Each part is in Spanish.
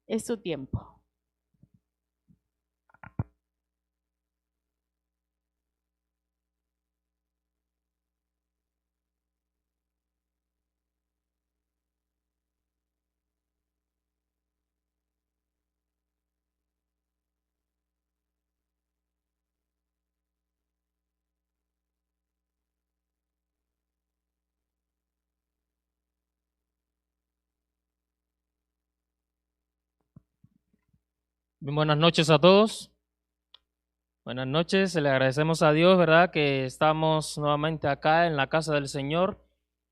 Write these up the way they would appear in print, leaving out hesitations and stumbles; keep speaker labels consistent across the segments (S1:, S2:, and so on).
S1: Es su tiempo.
S2: Bien, buenas noches a todos. Buenas noches, le agradecemos a Dios, ¿verdad? Que estamos nuevamente acá en la casa del Señor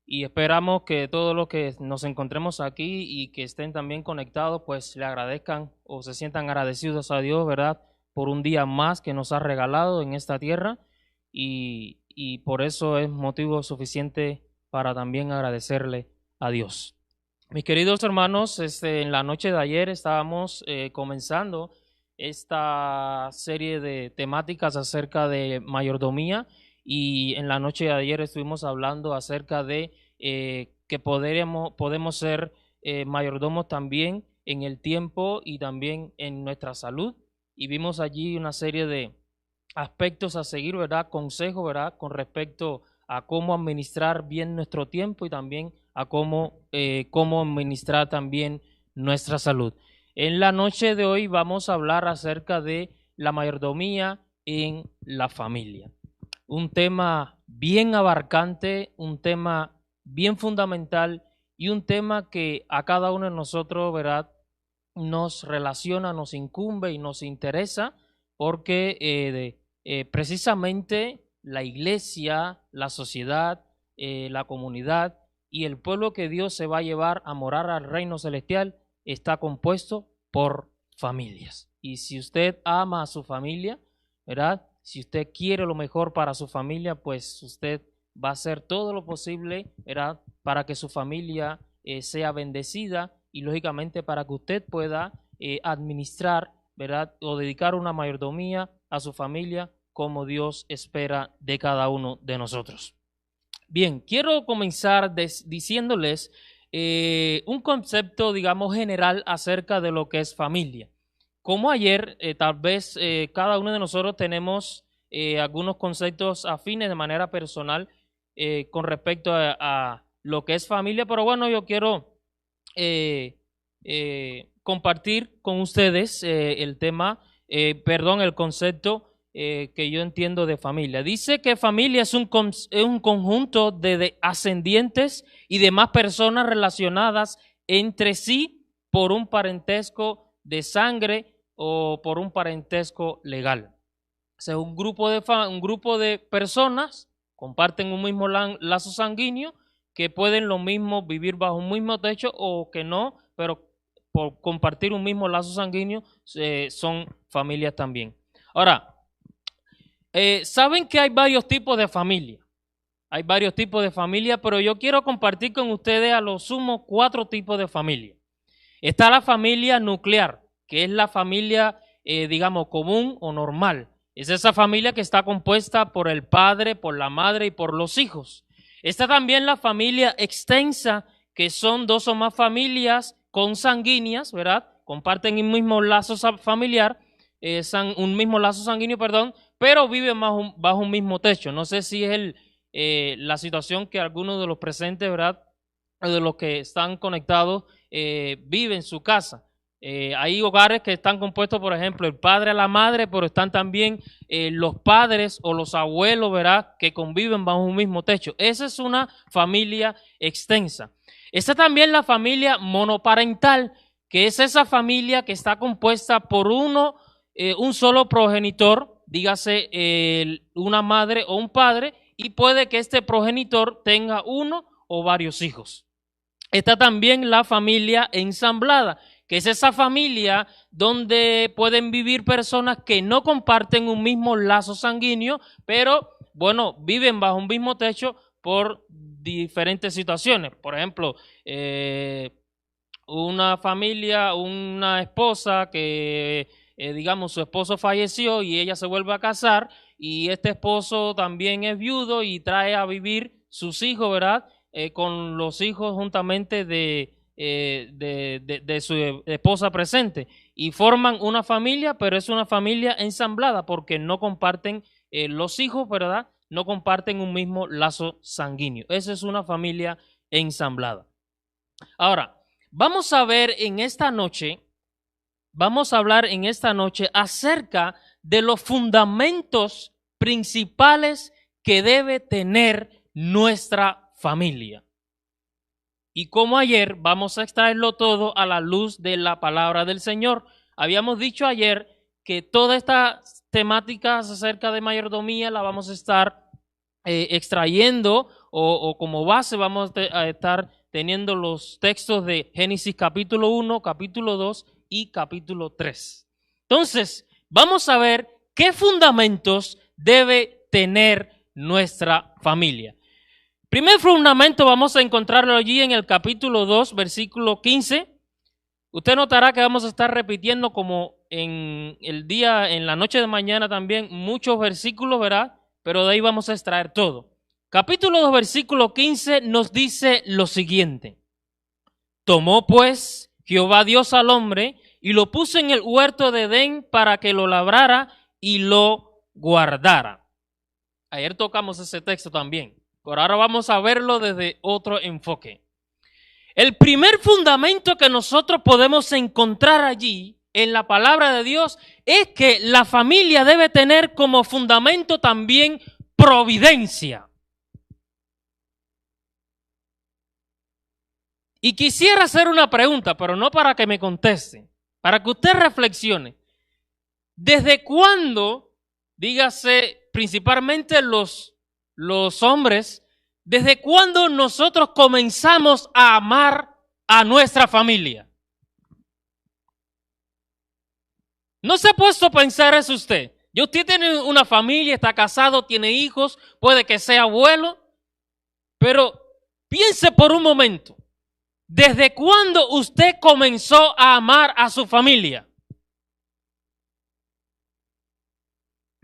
S2: y esperamos que todos los que nos encontremos aquí y que estén también conectados, pues le agradezcan o se sientan agradecidos a Dios, ¿verdad? Por un día más que nos ha regalado en esta tierra y por eso es motivo suficiente para también agradecerle a Dios. Mis queridos hermanos, en la noche de ayer estábamos comenzando esta serie de temáticas acerca de mayordomía y en la noche de ayer estuvimos hablando acerca de que podemos ser mayordomos también en el tiempo y también en nuestra salud y vimos allí una serie de aspectos a seguir, ¿verdad? Consejos, ¿verdad? Con respecto a cómo administrar bien nuestro tiempo y también a cómo administrar también nuestra salud. En la noche de hoy vamos a hablar acerca de la mayordomía en la familia. Un tema bien abarcante, un tema bien fundamental y un tema que a cada uno de nosotros, ¿verdad? Nos relaciona, nos incumbe y nos interesa porque precisamente la iglesia, la sociedad, la comunidad y el pueblo que Dios se va a llevar a morar al reino celestial está compuesto por familias. Y si usted ama a su familia, ¿verdad? Si usted quiere lo mejor para su familia, pues usted va a hacer todo lo posible, ¿verdad? Para que su familia sea bendecida y lógicamente para que usted pueda administrar, ¿verdad? O dedicar una mayordomía a su familia como Dios espera de cada uno de nosotros. Bien, quiero comenzar diciéndoles un concepto, digamos, general acerca de lo que es familia. Como ayer, tal vez cada uno de nosotros tenemos algunos conceptos afines de manera personal con respecto a lo que es familia, pero bueno, yo quiero compartir con ustedes el concepto que yo entiendo de familia. Dice que familia es un conjunto de ascendientes y demás personas relacionadas entre sí por un parentesco de sangre o por un parentesco legal. O sea, un grupo de personas comparten un mismo lazo sanguíneo que pueden lo mismo vivir bajo un mismo techo o que no, pero por compartir un mismo lazo sanguíneo son familias también. Ahora, saben que hay varios tipos de familia. Hay varios tipos de familia, pero yo quiero compartir con ustedes a lo sumo 4 tipos de familia. Está la familia nuclear, que es la familia, digamos, común o normal. Es esa familia que está compuesta por el padre, por la madre y por los hijos. Está también la familia extensa, que son 2 o más familias consanguíneas, ¿verdad? Comparten un mismo lazo familiar, un mismo lazo sanguíneo, perdón, pero viven bajo un mismo techo. No sé si es la situación que algunos de los presentes, ¿verdad? De los que están conectados vive en su casa. Hay hogares que están compuestos, por ejemplo, el padre a la madre, pero están también los padres o los abuelos, ¿verdad?, que conviven bajo un mismo techo. Esa es una familia extensa. Está también la familia monoparental, que es esa familia que está compuesta por un solo progenitor, dígase una madre o un padre, y puede que este progenitor tenga uno o varios hijos. Está también la familia ensamblada, que es esa familia donde pueden vivir personas que no comparten un mismo lazo sanguíneo, pero bueno, viven bajo un mismo techo por diferentes situaciones. Por ejemplo, una familia, una esposa que, digamos, su esposo falleció y ella se vuelve a casar y este esposo también es viudo y trae a vivir sus hijos, ¿verdad? Con los hijos juntamente de su esposa presente y forman una familia, pero es una familia ensamblada porque no comparten los hijos, ¿verdad? No comparten un mismo lazo sanguíneo. Esa es una familia ensamblada. Ahora, vamos a hablar en esta noche acerca de los fundamentos principales que debe tener nuestra familia. Y como ayer, vamos a extraerlo todo a la luz de la palabra del Señor. Habíamos dicho ayer que todas estas temáticas acerca de mayordomía la vamos a estar extrayendo o como base vamos a estar teniendo los textos de Génesis capítulo 1, capítulo 2 y capítulo 3. Entonces, vamos a ver qué fundamentos debe tener nuestra familia. Primer fundamento vamos a encontrarlo allí en el capítulo 2, versículo 15. Usted notará que vamos a estar repitiendo como en la noche de mañana también, muchos versículos, ¿verdad? Pero de ahí vamos a extraer todo. Capítulo 2, versículo 15 nos dice lo siguiente. Tomó pues Jehová Dios al hombre y lo puso en el huerto de Edén para que lo labrara y lo guardara. Ayer tocamos ese texto también. Por ahora vamos a verlo desde otro enfoque. El primer fundamento que nosotros podemos encontrar allí en la palabra de Dios es que la familia debe tener como fundamento también providencia. Y quisiera hacer una pregunta, pero no para que me conteste, para que usted reflexione. ¿Desde cuándo, dígase principalmente los hombres, desde cuándo nosotros comenzamos a amar a nuestra familia? ¿No se ha puesto a pensar eso usted? Y usted tiene una familia, está casado, tiene hijos, puede que sea abuelo, pero piense por un momento, ¿desde cuándo usted comenzó a amar a su familia?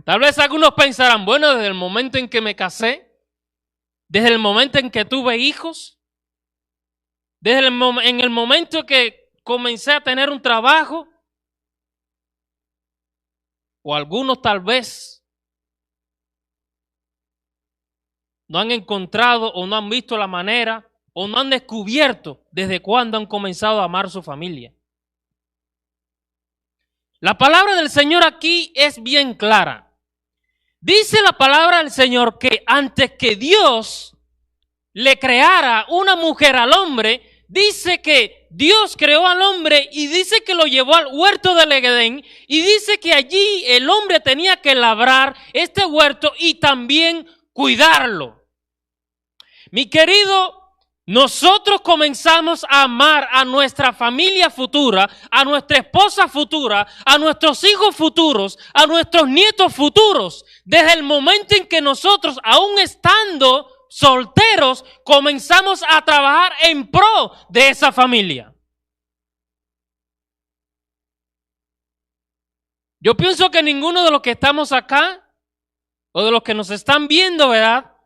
S2: Tal vez algunos pensarán, bueno, desde el momento en que me casé, desde el momento en que tuve hijos, en el momento que comencé a tener un trabajo, o algunos tal vez no han encontrado o no han visto la manera o no han descubierto desde cuándo han comenzado a amar su familia. La palabra del Señor aquí es bien clara. Dice la palabra del Señor que antes que Dios le creara una mujer al hombre, dice que Dios creó al hombre y dice que lo llevó al huerto del Edén y dice que allí el hombre tenía que labrar este huerto y también cuidarlo. Mi querido, nosotros comenzamos a amar a nuestra familia futura, a nuestra esposa futura, a nuestros hijos futuros, a nuestros nietos futuros, desde el momento en que nosotros, aún estando solteros, comenzamos a trabajar en pro de esa familia. Yo pienso que ninguno de los que estamos acá o de los que nos están viendo, ¿verdad?,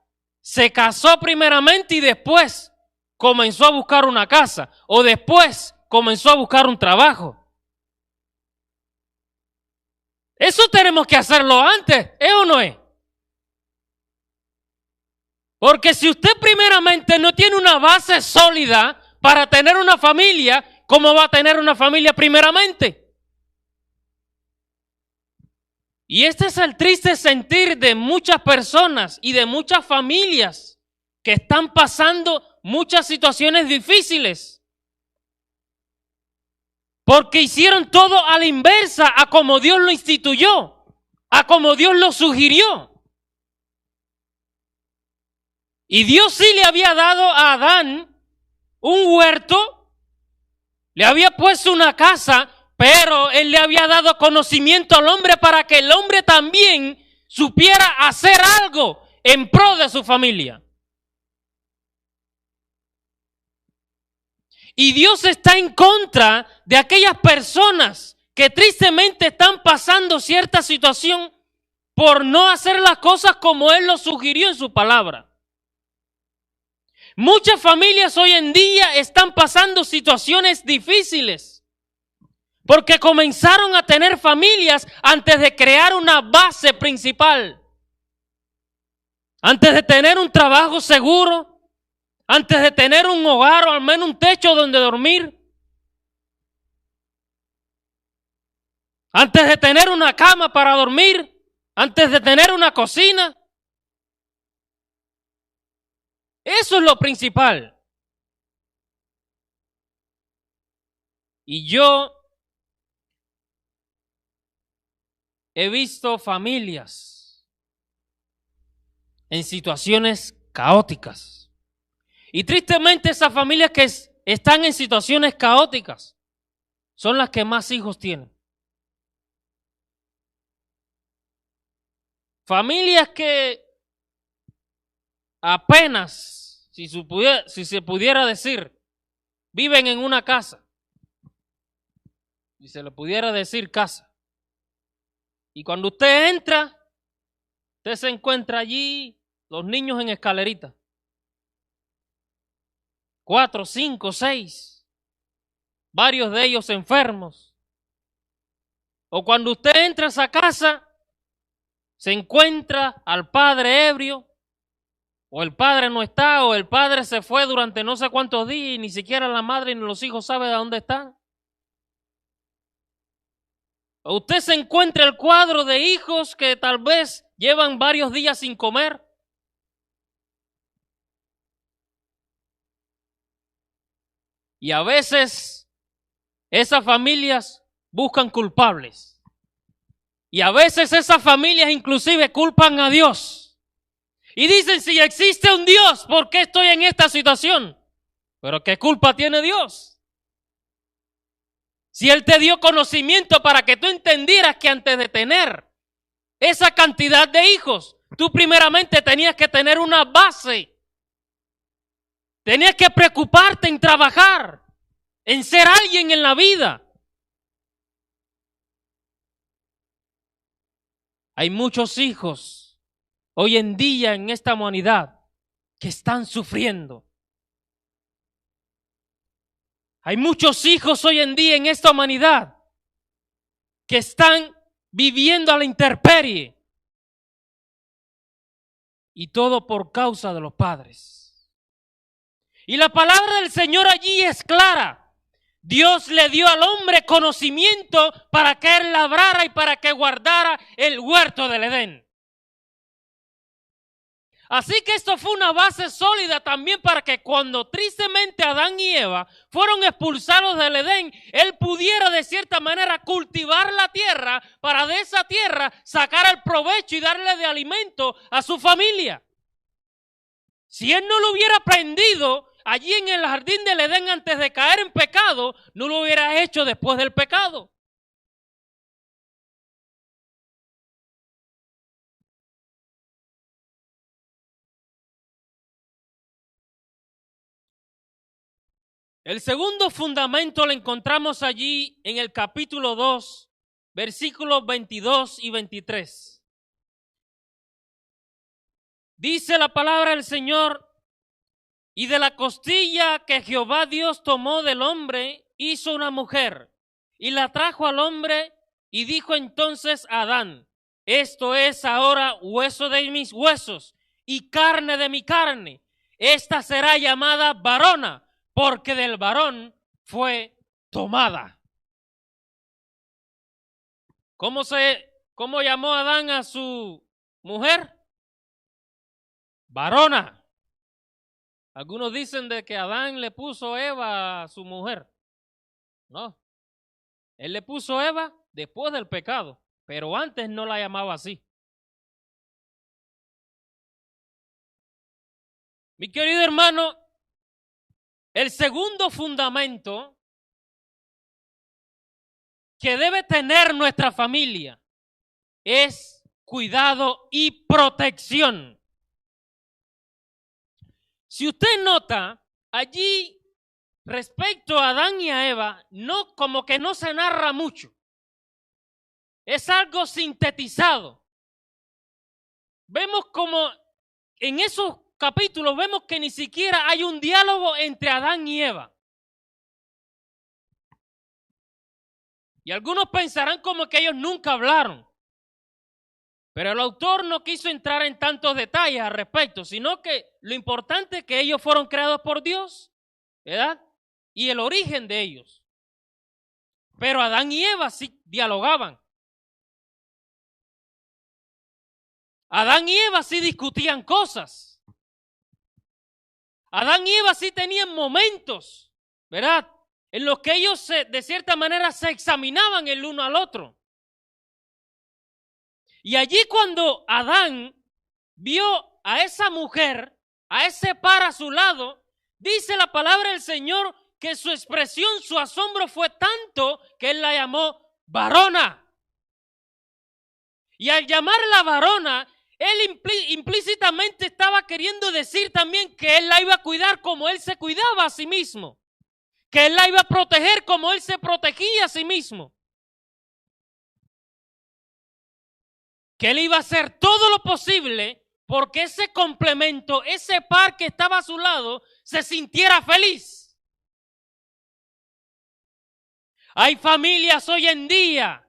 S2: se casó primeramente y después comenzó a buscar una casa o después comenzó a buscar un trabajo. Eso tenemos que hacerlo antes, ¿es o no es? Porque si usted primeramente no tiene una base sólida para tener una familia, ¿cómo va a tener una familia primeramente? Y este es el triste sentir de muchas personas y de muchas familias que están pasando muchas situaciones difíciles. Porque hicieron todo a la inversa, a como Dios lo instituyó, a como Dios lo sugirió. Y Dios sí le había dado a Adán un huerto, le había puesto una casa, pero Él le había dado conocimiento al hombre para que el hombre también supiera hacer algo en pro de su familia. Y Dios está en contra de aquellas personas que tristemente están pasando cierta situación por no hacer las cosas como Él lo sugirió en su palabra. Muchas familias hoy en día están pasando situaciones difíciles porque comenzaron a tener familias antes de crear una base principal, antes de tener un trabajo seguro, antes de tener un hogar o al menos un techo donde dormir, antes de tener una cama para dormir, antes de tener una cocina. Eso es lo principal. Y yo he visto familias en situaciones caóticas. Y tristemente esas familias que están en situaciones caóticas son las que más hijos tienen. Familias que apenas, si se pudiera decir, viven en una casa. Si se le pudiera decir casa. Y cuando usted entra, usted se encuentra allí los niños en escalerita. 4, 5, 6. Varios de ellos enfermos. O cuando usted entra a esa casa, se encuentra al padre ebrio, o el padre no está, o el padre se fue durante no sé cuántos días y ni siquiera la madre ni los hijos saben de dónde están. O usted se encuentra el cuadro de hijos que tal vez llevan varios días sin comer. Y a veces esas familias buscan culpables. Y a veces esas familias inclusive culpan a Dios. Y dicen, si existe un Dios, ¿por qué estoy en esta situación? Pero ¿qué culpa tiene Dios? Si Él te dio conocimiento para que tú entendieras que antes de tener esa cantidad de hijos, tú primeramente tenías que tener una base. Tenías que preocuparte en trabajar, en ser alguien en la vida. Hay muchos hijos hoy en día en esta humanidad que están sufriendo. Hay muchos hijos hoy en día en esta humanidad que están viviendo a la intemperie. Y todo por causa de los padres. Y la palabra del Señor allí es clara. Dios le dio al hombre conocimiento para que él labrara y para que guardara el huerto del Edén. Así que esto fue una base sólida también para que cuando tristemente Adán y Eva fueron expulsados del Edén, él pudiera de cierta manera cultivar la tierra para de esa tierra sacar el provecho y darle de alimento a su familia. Si él no lo hubiera aprendido allí en el jardín del Edén antes de caer en pecado, no lo hubiera hecho después del pecado. El segundo fundamento lo encontramos allí en el capítulo 2, versículos 22 y 23. Dice la palabra del Señor, y de la costilla que Jehová Dios tomó del hombre, hizo una mujer, y la trajo al hombre, y dijo entonces a Adán, esto es ahora hueso de mis huesos, y carne de mi carne. Esta será llamada varona, porque del varón fue tomada. ¿Cómo llamó Adán a su mujer? Varona. Algunos dicen de que Adán le puso Eva a su mujer. No. Él le puso Eva después del pecado, pero antes no la llamaba así. Mi querido hermano, el segundo fundamento que debe tener nuestra familia es cuidado y protección. Si usted nota, allí respecto a Adán y a Eva, como que no se narra mucho. Es algo sintetizado. Vemos como en esos capítulos vemos que ni siquiera hay un diálogo entre Adán y Eva. Y algunos pensarán como que ellos nunca hablaron. Pero el autor no quiso entrar en tantos detalles al respecto, sino que lo importante es que ellos fueron creados por Dios, ¿verdad? Y el origen de ellos. Pero Adán y Eva sí dialogaban. Adán y Eva sí discutían cosas. Adán y Eva sí tenían momentos, ¿verdad? En los que ellos de cierta manera se examinaban el uno al otro. Y allí cuando Adán vio a esa mujer, a ese par a su lado, dice la palabra del Señor que su expresión, su asombro fue tanto que él la llamó varona. Y al llamarla varona, él implícitamente estaba queriendo decir también que él la iba a cuidar como él se cuidaba a sí mismo. Que él la iba a proteger como él se protegía a sí mismo. Que él iba a hacer todo lo posible porque ese complemento, ese par que estaba a su lado, se sintiera feliz. Hay familias hoy en día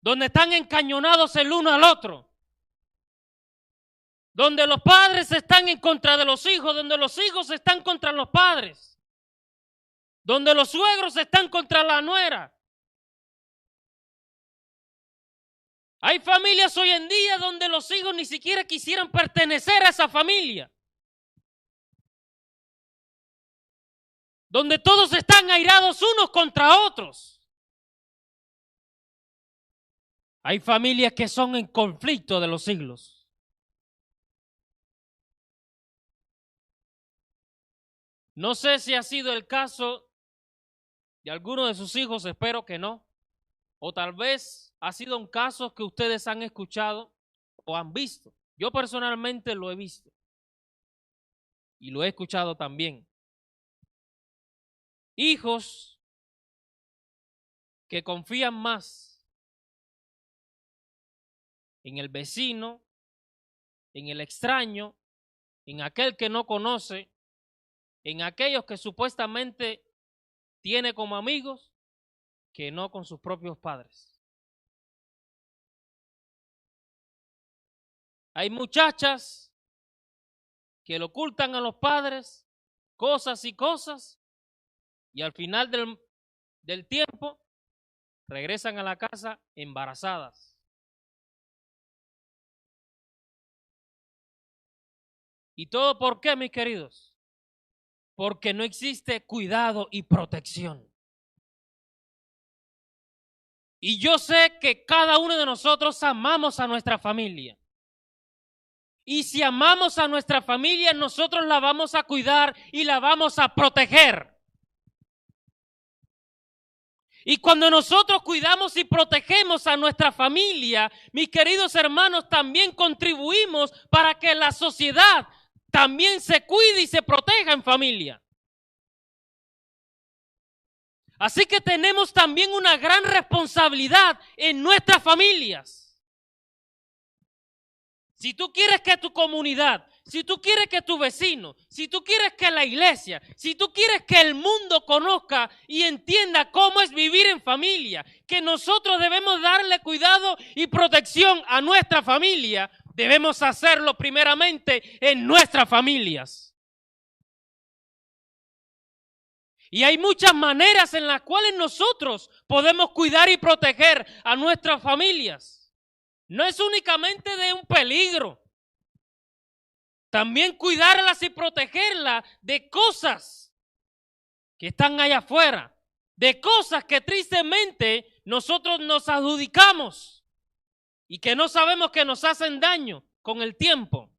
S2: donde están encañonados el uno al otro, donde los padres están en contra de los hijos, donde los hijos están contra los padres, donde los suegros están contra la nuera. Hay familias hoy en día donde los hijos ni siquiera quisieran pertenecer a esa familia, donde todos están airados unos contra otros. Hay familias que son en conflicto de los siglos. No sé si ha sido el caso de alguno de sus hijos, espero que no. O tal vez ha sido un caso que ustedes han escuchado o han visto. Yo personalmente lo he visto y lo he escuchado también. Hijos que confían más en el vecino, en el extraño, en aquel que no conoce, en aquellos que supuestamente tiene como amigos, que no con sus propios padres. Hay muchachas que le ocultan a los padres cosas y cosas y al final del tiempo regresan a la casa embarazadas. ¿Y todo por qué, mis queridos? Porque no existe cuidado y protección. Y yo sé que cada uno de nosotros amamos a nuestra familia. Y si amamos a nuestra familia, nosotros la vamos a cuidar y la vamos a proteger. Y cuando nosotros cuidamos y protegemos a nuestra familia, mis queridos hermanos, también contribuimos para que la sociedad también se cuide y se proteja en familia. Así que tenemos también una gran responsabilidad en nuestras familias. Si tú quieres que tu comunidad, si tú quieres que tu vecino, si tú quieres que la iglesia, si tú quieres que el mundo conozca y entienda cómo es vivir en familia, que nosotros debemos darle cuidado y protección a nuestra familia, debemos hacerlo primeramente en nuestras familias. Y hay muchas maneras en las cuales nosotros podemos cuidar y proteger a nuestras familias. No es únicamente de un peligro. También cuidarlas y protegerlas de cosas que están allá afuera. De cosas que tristemente nosotros nos adjudicamos y que no sabemos que nos hacen daño con el tiempo.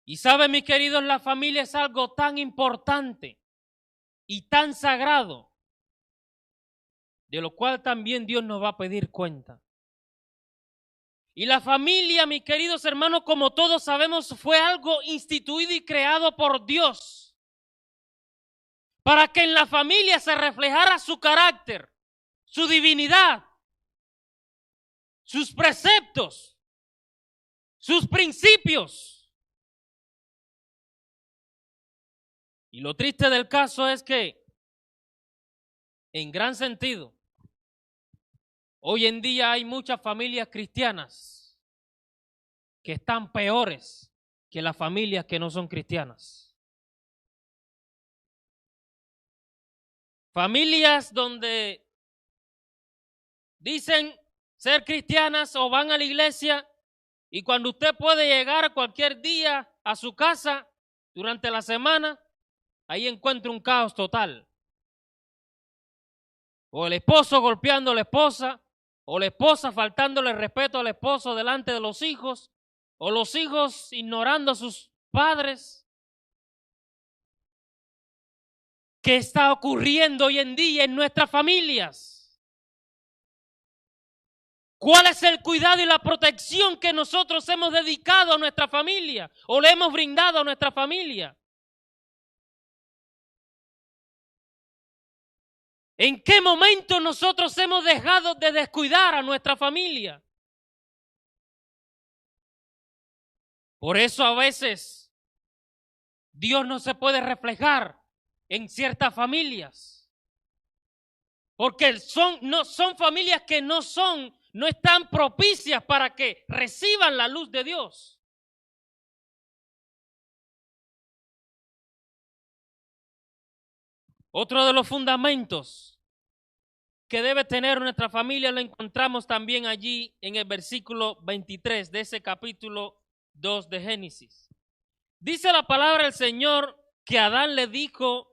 S2: Y saben, mis queridos, la familia es algo tan importante y tan sagrado, de lo cual también Dios nos va a pedir cuenta. Y la familia, mis queridos hermanos, como todos sabemos, fue algo instituido y creado por Dios para que en la familia se reflejara su carácter, su divinidad, sus preceptos, sus principios. Y lo triste del caso es que, en gran sentido, hoy en día hay muchas familias cristianas que están peores que las familias que no son cristianas. Familias donde dicen ser cristianas o van a la iglesia y cuando usted puede llegar cualquier día a su casa durante la semana, ahí encuentra un caos total. O el esposo golpeando a la esposa, o la esposa faltándole respeto al esposo delante de los hijos, o los hijos ignorando a sus padres. ¿Qué está ocurriendo hoy en día en nuestras familias? ¿Cuál es el cuidado y la protección que nosotros hemos dedicado a nuestra familia o le hemos brindado a nuestra familia? ¿En qué momento nosotros hemos dejado de descuidar a nuestra familia? Por eso a veces Dios no se puede reflejar en ciertas familias, porque son familias que no están propicias para que reciban la luz de Dios. Otro de los fundamentos que debe tener nuestra familia lo encontramos también allí en el versículo 23 de ese capítulo 2 de Génesis. Dice la palabra del Señor que Adán le dijo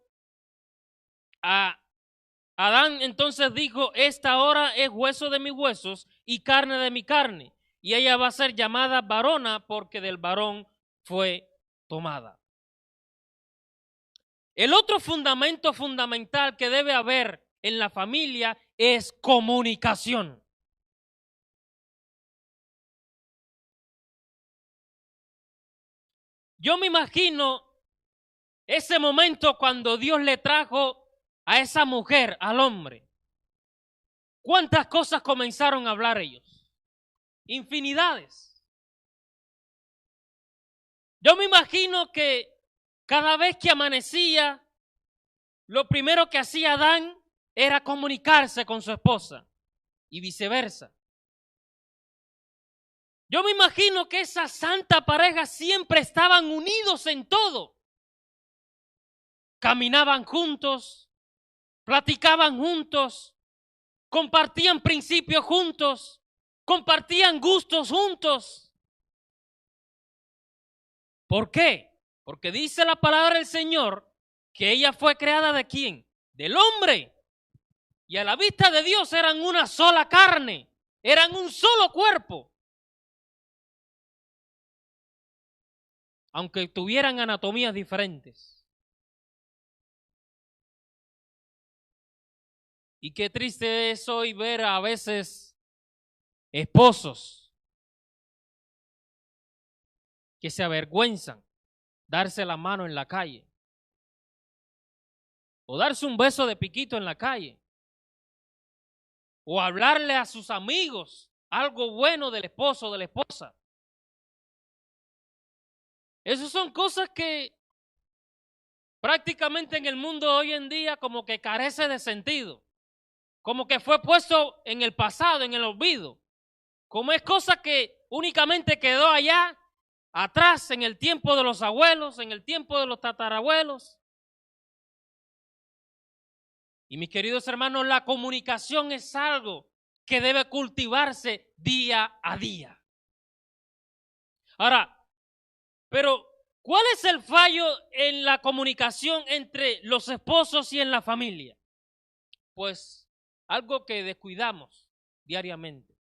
S2: Adán entonces dijo: esta hora es hueso de mis huesos y carne de mi carne, y ella va a ser llamada varona porque del varón fue tomada. El otro fundamento fundamental que debe haber en la familia es comunicación. Yo me imagino ese momento cuando Dios le trajo a esa mujer, al hombre. ¿Cuántas cosas comenzaron a hablar ellos? Infinidades. Yo me imagino que cada vez que amanecía, lo primero que hacía Adán era comunicarse con su esposa y viceversa. Yo me imagino que esa santa pareja siempre estaban unidos en todo. Caminaban juntos, platicaban juntos, compartían principios juntos, compartían gustos juntos. ¿Por qué? Porque dice la palabra del Señor que ella fue creada ¿de quién? Del hombre. Y a la vista de Dios eran una sola carne, eran un solo cuerpo. Aunque tuvieran anatomías diferentes. Y qué triste es hoy ver a veces esposos que se avergüenzan darse la mano en la calle o darse un beso de piquito en la calle o hablarle a sus amigos algo bueno del esposo o de la esposa. Esas son cosas que prácticamente en el mundo hoy en día como que carece de sentido. Como que fue puesto en el pasado, en el olvido. Como es cosa que únicamente quedó allá, atrás, en el tiempo de los abuelos, en el tiempo de los tatarabuelos. Y mis queridos hermanos, la comunicación es algo que debe cultivarse día a día. Ahora, pero ¿cuál es el fallo en la comunicación entre los esposos y en la familia? Pues algo que descuidamos diariamente.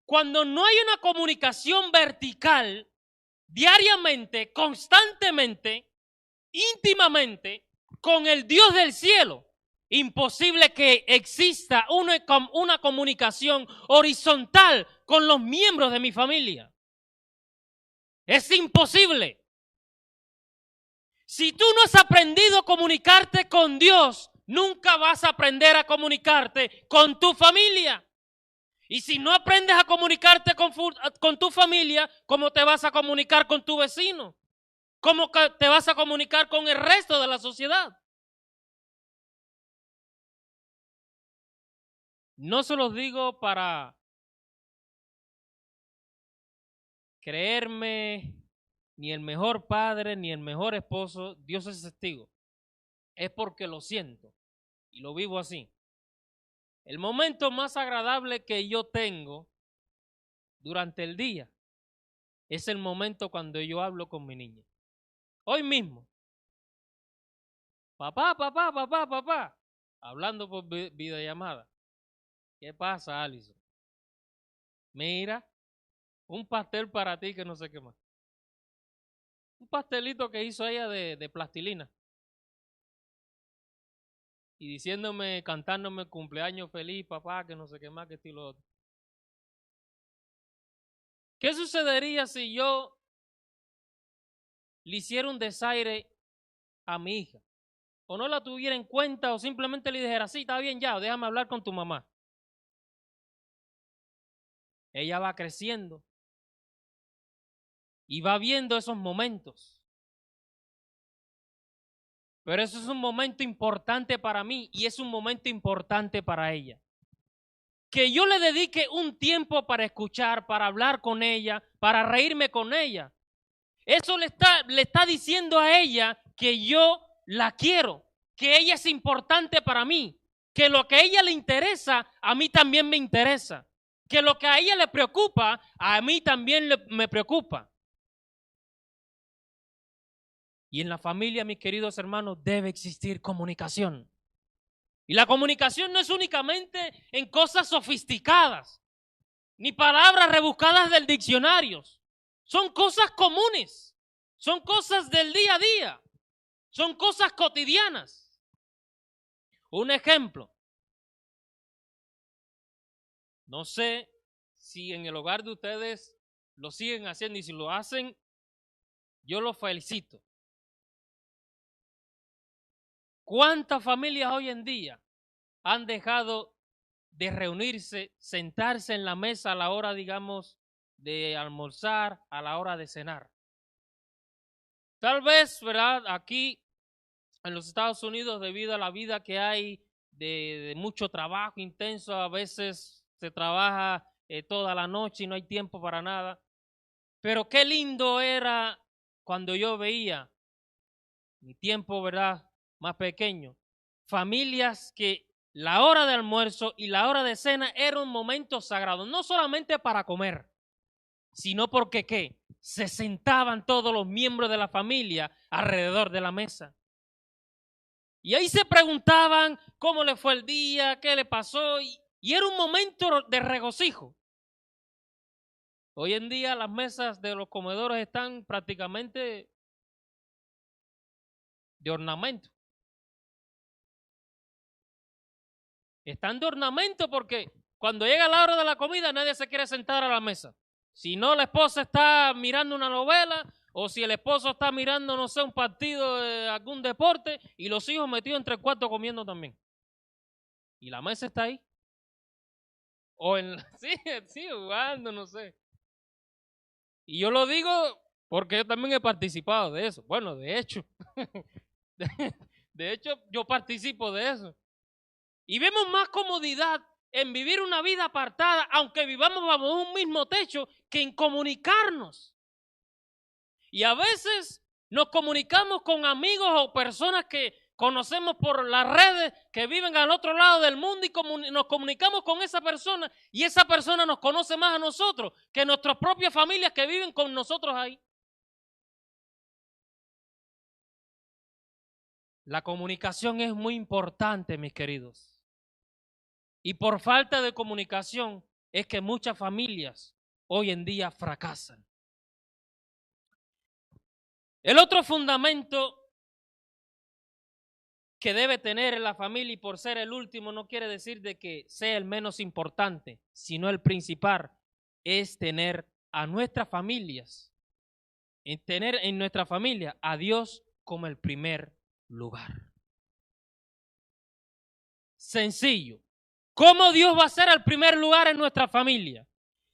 S2: Cuando no hay una comunicación vertical, diariamente, constantemente, íntimamente, con el Dios del cielo, imposible que exista una comunicación horizontal con los miembros de mi familia. Es imposible. Si tú no has aprendido a comunicarte con Dios, nunca vas a aprender a comunicarte con tu familia. Y si no aprendes a comunicarte con tu familia, ¿cómo te vas a comunicar con tu vecino? ¿Cómo te vas a comunicar con el resto de la sociedad? No se los digo para creerme ni el mejor padre ni el mejor esposo. Dios es testigo. Es porque lo siento y lo vivo así. El momento más agradable que yo tengo durante el día es el momento cuando yo hablo con mi niña. Hoy mismo. Papá, papá, papá, papá. Hablando por videollamada. ¿Qué pasa, Alison? Mira, un pastel para ti que no sé qué más. Un pastelito que hizo ella de plastilina. Y diciéndome, cantándome cumpleaños feliz, papá, que no sé qué más, que estilo otro. ¿Qué sucedería si yo le hiciera un desaire a mi hija? O no la tuviera en cuenta, o simplemente le dijera, sí, está bien ya, déjame hablar con tu mamá. Ella va creciendo y va viendo esos momentos. Pero eso es un momento importante para mí y es un momento importante para ella. Que yo le dedique un tiempo para escuchar, para hablar con ella, para reírme con ella. Eso le está diciendo a ella que yo la quiero, que ella es importante para mí, que lo que a ella le interesa, a mí también me interesa, que lo que a ella le preocupa, a mí también me preocupa. Y en la familia, mis queridos hermanos, debe existir comunicación. Y la comunicación no es únicamente en cosas sofisticadas, ni palabras rebuscadas del diccionario. Son cosas comunes, son cosas del día a día, son cosas cotidianas. Un ejemplo. No sé si en el hogar de ustedes lo siguen haciendo y si lo hacen, yo los felicito. ¿Cuántas familias hoy en día han dejado de reunirse, sentarse en la mesa a la hora, digamos, de almorzar, a la hora de cenar? Tal vez, ¿verdad? Aquí en los Estados Unidos, debido a la vida que hay de mucho trabajo intenso, a veces se trabaja toda la noche y no hay tiempo para nada. Pero qué lindo era cuando yo veía mi tiempo, ¿verdad?, más pequeño, familias que la hora de almuerzo y la hora de cena era un momento sagrado, no solamente para comer, sino porque ¿qué? Se sentaban todos los miembros de la familia alrededor de la mesa. Y ahí se preguntaban cómo le fue el día, qué le pasó, y era un momento de regocijo. Hoy en día las mesas de los comedores están prácticamente de ornamento. Están de ornamento porque cuando llega la hora de la comida nadie se quiere sentar a la mesa. Si no, la esposa está mirando una novela o si el esposo está mirando, no sé, un partido de algún deporte y los hijos metidos entre el cuarto comiendo también. Y la mesa está ahí. O en sí, jugando, no sé. Y yo lo digo porque yo también he participado de eso. Bueno, de hecho, de hecho yo participo de eso. Y vemos más comodidad en vivir una vida apartada, aunque vivamos bajo un mismo techo, que en comunicarnos. Y a veces nos comunicamos con amigos o personas que conocemos por las redes, que viven al otro lado del mundo y nos comunicamos con esa persona y esa persona nos conoce más a nosotros que nuestras propias familias que viven con nosotros ahí. La comunicación es muy importante, mis queridos. Y por falta de comunicación es que muchas familias hoy en día fracasan. El otro fundamento que debe tener la familia, y por ser el último no quiere decir de que sea el menos importante, sino el principal, es tener a nuestras familias, tener en nuestra familia a Dios como el primer lugar. Sencillo. ¿Cómo Dios va a ser el primer lugar en nuestra familia?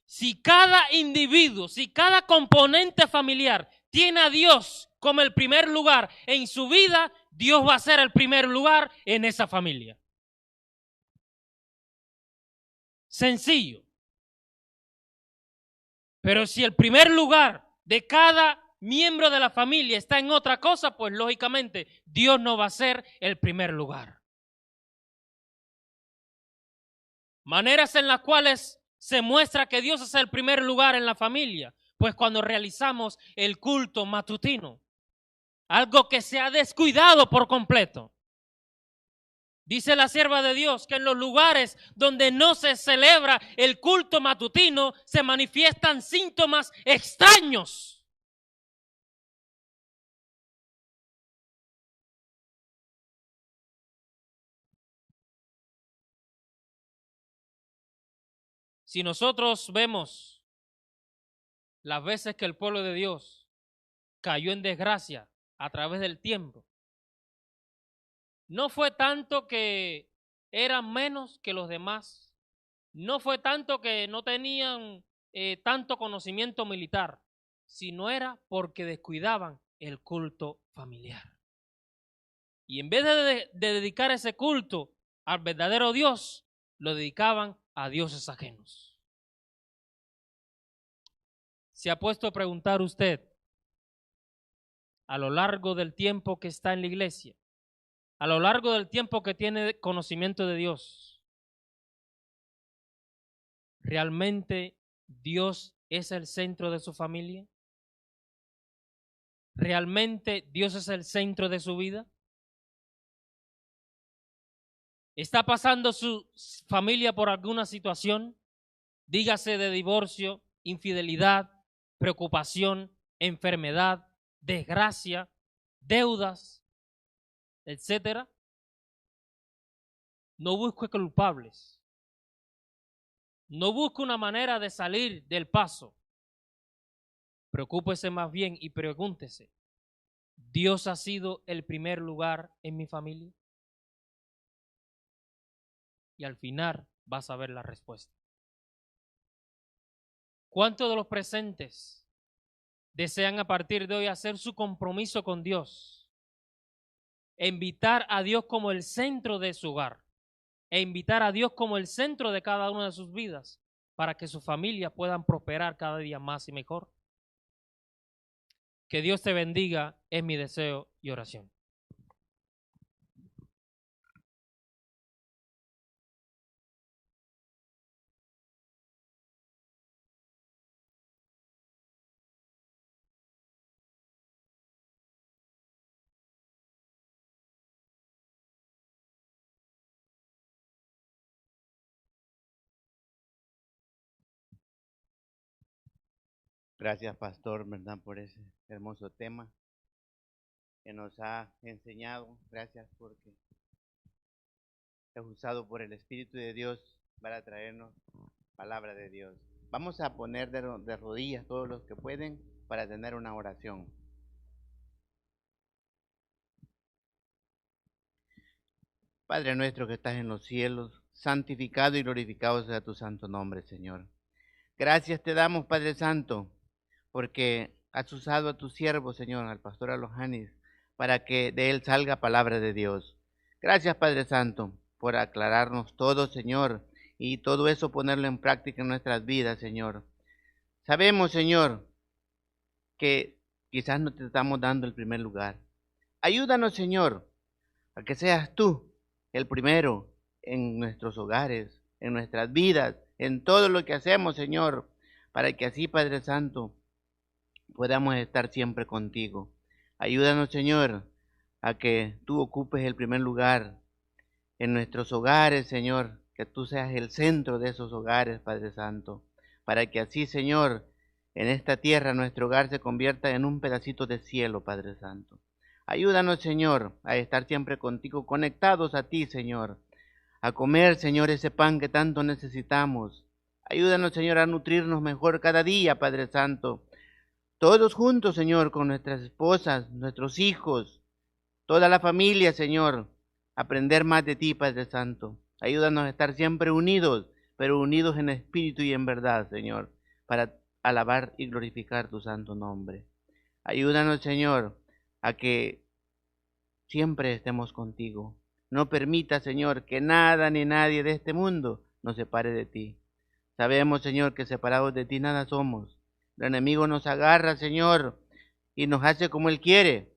S2: Si cada individuo, si cada componente familiar tiene a Dios como el primer lugar en su vida, Dios va a ser el primer lugar en esa familia. Sencillo. Pero si el primer lugar de cada miembro de la familia está en otra cosa, pues lógicamente Dios no va a ser el primer lugar. Maneras en las cuales se muestra que Dios es el primer lugar en la familia, pues cuando realizamos el culto matutino, algo que se ha descuidado por completo. Dice la sierva de Dios que en los lugares donde no se celebra el culto matutino se manifiestan síntomas extraños. Si nosotros vemos las veces que el pueblo de Dios cayó en desgracia a través del tiempo, no fue tanto que eran menos que los demás, no fue tanto que no tenían tanto conocimiento militar, sino era porque descuidaban el culto familiar. Y en vez de dedicar ese culto al verdadero Dios, lo dedicaban a dioses ajenos. ¿Se ha puesto a preguntar usted a lo largo del tiempo que está en la iglesia, a lo largo del tiempo que tiene conocimiento de Dios, ¿realmente Dios es el centro de su familia? ¿Realmente Dios es el centro de su vida? ¿Está pasando su familia por alguna situación? Dígase de divorcio, infidelidad, preocupación, enfermedad, desgracia, deudas, etcétera. No busque culpables. No busque una manera de salir del paso. Preocúpese más bien y pregúntese, ¿Dios ha sido el primer lugar en mi familia? Y al final vas a ver la respuesta. ¿Cuántos de los presentes desean a partir de hoy hacer su compromiso con Dios? E invitar a Dios como el centro de su hogar. E invitar a Dios como el centro de cada una de sus vidas para que sus familias puedan prosperar cada día más y mejor. Que Dios te bendiga es mi deseo y oración.
S1: Gracias, pastor, ¿verdad? Por ese hermoso tema que nos ha enseñado. Gracias porque es usado por el Espíritu de Dios para traernos palabra de Dios. Vamos a poner de rodillas todos los que pueden para tener una oración. Padre nuestro que estás en los cielos, santificado y glorificado sea tu santo nombre, Señor. Gracias te damos, Padre Santo, porque has usado a tu siervo, Señor, al pastor Alojanis, para que de él salga palabra de Dios. Gracias, Padre Santo, por aclararnos todo, Señor, y todo eso ponerlo en práctica en nuestras vidas, Señor. Sabemos, Señor, que quizás no te estamos dando el primer lugar. Ayúdanos, Señor, a que seas tú el primero en nuestros hogares, en nuestras vidas, en todo lo que hacemos, Señor, para que así, Padre Santo, podamos estar siempre contigo. Ayúdanos, Señor, a que tú ocupes el primer lugar en nuestros hogares, Señor, que tú seas el centro de esos hogares, Padre Santo, para que así, Señor, en esta tierra nuestro hogar se convierta en un pedacito de cielo, Padre Santo. Ayúdanos, Señor, a estar siempre contigo, conectados a ti, Señor, a comer, Señor, ese pan que tanto necesitamos. Ayúdanos, Señor, a nutrirnos mejor cada día, Padre Santo. Todos juntos, Señor, con nuestras esposas, nuestros hijos, toda la familia, Señor, aprender más de ti, Padre Santo. Ayúdanos a estar siempre unidos, pero unidos en espíritu y en verdad, Señor, para alabar y glorificar tu santo nombre. Ayúdanos, Señor, a que siempre estemos contigo. No permita, Señor, que nada ni nadie de este mundo nos separe de ti. Sabemos, Señor, que separados de ti nada somos. El enemigo nos agarra, Señor, y nos hace como Él quiere.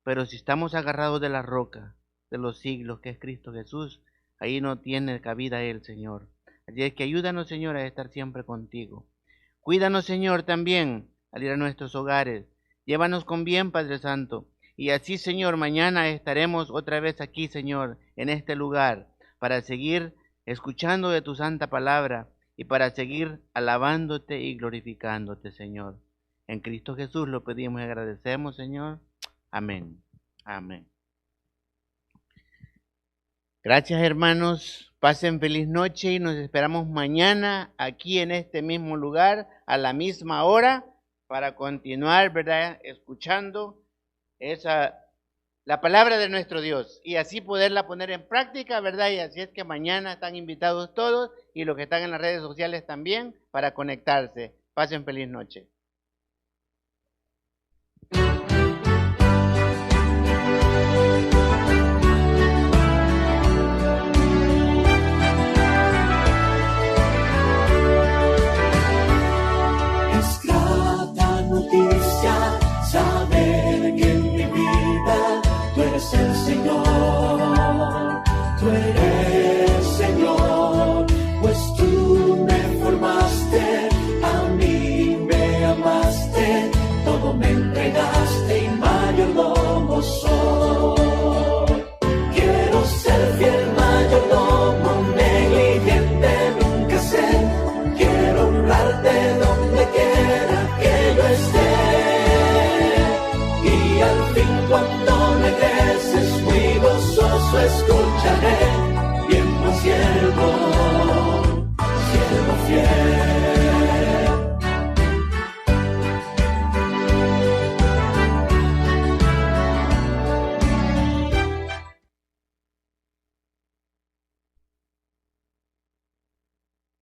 S1: Pero si estamos agarrados de la roca de los siglos, que es Cristo Jesús, ahí no tiene cabida Él, Señor. Así es que ayúdanos, Señor, a estar siempre contigo. Cuídanos, Señor, también al ir a nuestros hogares. Llévanos con bien, Padre Santo. Y así, Señor, mañana estaremos otra vez aquí, Señor, en este lugar, para seguir escuchando de tu santa palabra y para seguir alabándote y glorificándote, Señor. En Cristo Jesús lo pedimos y agradecemos, Señor. Amén. Amén. Gracias, hermanos. Pasen feliz noche y nos esperamos mañana aquí en este mismo lugar a la misma hora para continuar, ¿verdad?, escuchando la palabra de nuestro Dios y así poderla poner en práctica, ¿verdad? Y así es que mañana están invitados todos y los que están en las redes sociales también para conectarse. Pasen feliz noche.